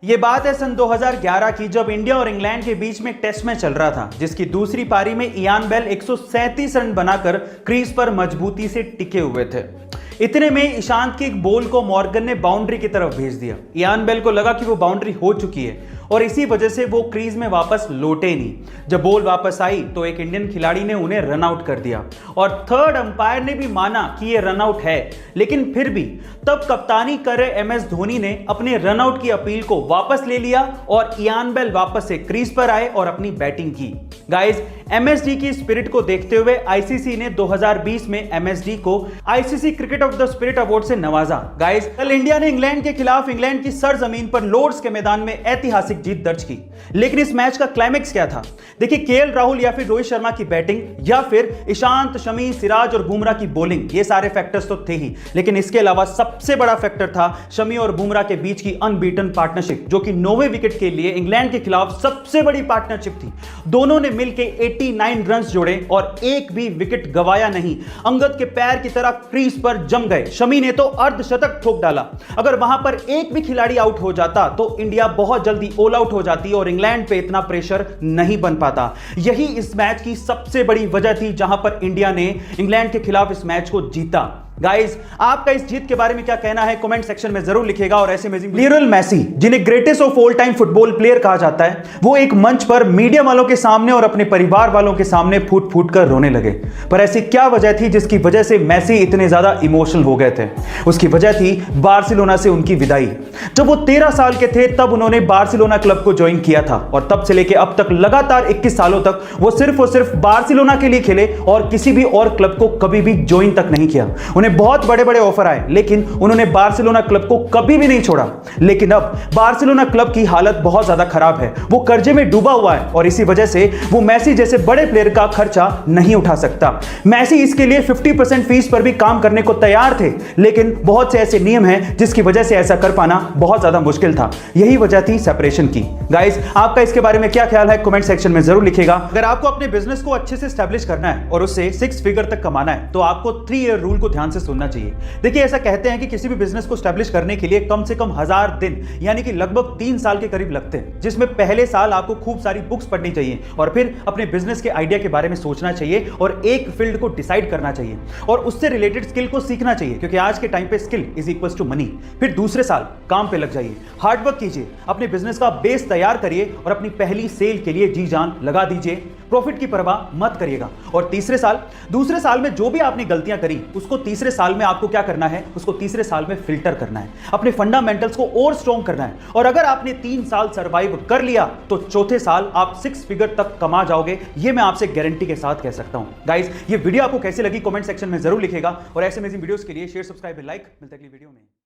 ये बात है सन 2011 की, जब इंडिया और इंग्लैंड के बीच में टेस्ट मैच चल रहा था, जिसकी दूसरी पारी में इयान बेल 137 रन बनाकर क्रीज पर मजबूती से टिके हुए थे। इतने में ईशांत के एक बॉल को मॉर्गन ने बाउंड्री की तरफ भेज दिया। इयान बेल को लगा कि वो बाउंड्री हो चुकी है और इसी वजह से वो क्रीज में वापस लौटे नहीं। जब बॉल वापस आई तो एक इंडियन खिलाड़ी ने उन्हें रन आउट कर दिया और थर्ड अंपायर ने भी माना कि ये रन आउट है, लेकिन फिर भी तब कप्तानी कर रहे MS धोनी ने अपने रन आउट की अपील को वापस ले लिया और इयान बेल वापस से क्रीज पर आए और अपनी बैटिंग की। गाइस, MSD की स्पिरिट को देखते हुए ICC ने 2020 में MSD को ICC cricket of the spirit award से नवाजा। गाइस, कल इंडिया ने इंग्लैंड के खिलाफ इंग्लैंड की सरजमीन पर लॉर्ड्स के मैदान में ऐतिहासिक जीत दर्ज की, लेकिन इस मैच का क्लाइमैक्स क्या था? देखिए, KL राहुल या फिर रोहित शर्मा की बैटिंग या फिर ईशांत, शमी, सिराज और बुमराह की बॉलिंग, ये सारे फैक्टर्स तो थे ही, लेकिन इसके अलावा सबसे बड़ा फैक्टर था शमी और बुमराह के बीच की अनबीटन पार्टनरशिप, जो कि 9वें विकेट के लिए इंग्लैंड के खिलाफ सबसे बड़ी पार्टनरशिप थी। दोनों ने मिलकर 89 रन जोड़े और एक भी विकेट गवाया नहीं। अंगद के पैर की तरह क्रीज पर जम गए। शमी ने तो अर्धशतक ठोक डाला। अगर वहां पर एक भी खिलाड़ी आउट हो जाता तो इंडिया बहुत जल्दी ऑल आउट हो जाती और इंग्लैंड पे इतना प्रेशर नहीं बन पाता। यही इस मैच की सबसे बड़ी वजह थी, जहां पर इंडिया ने इंग्लैंड के खिलाफ इस मैच को जीता। गाइस, आपका इस जीत के बारे में क्या कहना है कमेंट सेक्शन में जरूर लिखिएगा। और ऐसे अमेजिंग लियोनेल मेसी, जिन्हें greatest of all time football player कहा जाता है, वो एक मंच पर मीडिया वालों के सामने और अपने परिवार वालों के सामने फूट फूट कर रोने लगे। पर ऐसी क्या वजह थी जिसकी वजह से मेसी इतने ज्यादा इमोशनल हो गए थे? उसकी वजह थी बार्सिलोना से उनकी विदाई। जब वो 13 साल के थे तब उन्होंने बार्सिलोना क्लब को ज्वाइन किया था और तब से लेकर अब तक लगातार 21 सालों तक वो सिर्फ और सिर्फ बार्सिलोना के लिए खेले और किसी भी और क्लब को कभी भी ज्वाइन तक नहीं किया। उन्हें बहुत बड़े बड़े ऑफर आए, लेकिन उन्होंने बार्सिलोना क्लब को कभी भी नहीं छोड़ा। लेकिन अब बार्सिलोना क्लब की हालत बहुत ज्यादा खराब है, वो कर्जे में डूबा हुआ है और इसी वजह से वो मेसी जैसे बड़े प्लेयर का खर्चा नहीं उठा सकता। मेसी इसके लिए 50% फीस पर भी काम करने को तैयार थे, लेकिन बहुत से ऐसे नियम हैं जिसकी वजह से ऐसा कर पाना बहुत ज्यादा मुश्किल था। यही वजह थी सेपरेशन की। गाइस, आपका इसके बारे में क्या ख्याल है कमेंट सेक्शन में जरूर लिखिएगा। अगर आपको अपने बिजनेस को अच्छे से एस्टैब्लिश करना है और उससे 6 फिगर तक कमाना है तो आपको 3 ईयर रूल को ध्यान से सुनना चाहिए। देखिए, ऐसा कहते हैं कि किसी भी बिजनेस को एस्टैब्लिश करने के लिए कम से कम 1000 दिन यानी कि लगभग 3 साल के करीब लगते हैं, जिसमें पहले साल आपको खूब सारी बुक्स पढ़नी चाहिए और फिर अपने बिजनेस के आइडिया के बारे में सोचना चाहिए और एक फील्ड को डिसाइड करना चाहिए और उससे रिलेटेड स्किल को सीखना चाहिए, क्योंकि आज के टाइम पे skill is equals to money. फिर दूसरे साल काम पे लग जाइए, हार्डवर्क कीजिए, अपने बिजनेस का बेस तैयार करिए और अपनी पहली सेल के लिए जी जान लगा दीजिए। प्रॉफिट की परवाह मत करिएगा। और दूसरे साल में जो भी आपने गलतियां करी उसको तीसरे साल में आपको क्या करना है, उसको तीसरे साल में फिल्टर करना है, अपने फंडामेंटल्स को और स्ट्रॉन्ग करना है। और अगर आपने 3 साल सर्वाइव कर लिया तो चौथे साल आप 6 फिगर तक कमा जाओगे, ये मैं आपसे गारंटी के साथ कह सकता हूं। गाइस, ये वीडियो आपको कैसी लगी कमेंट सेक्शन में जरूर लिखेगा और ऐसे अमेजिंग वीडियोस के लिए शेयर, सब्सक्राइब, लाइक। मिलते हैं अगली वीडियो में।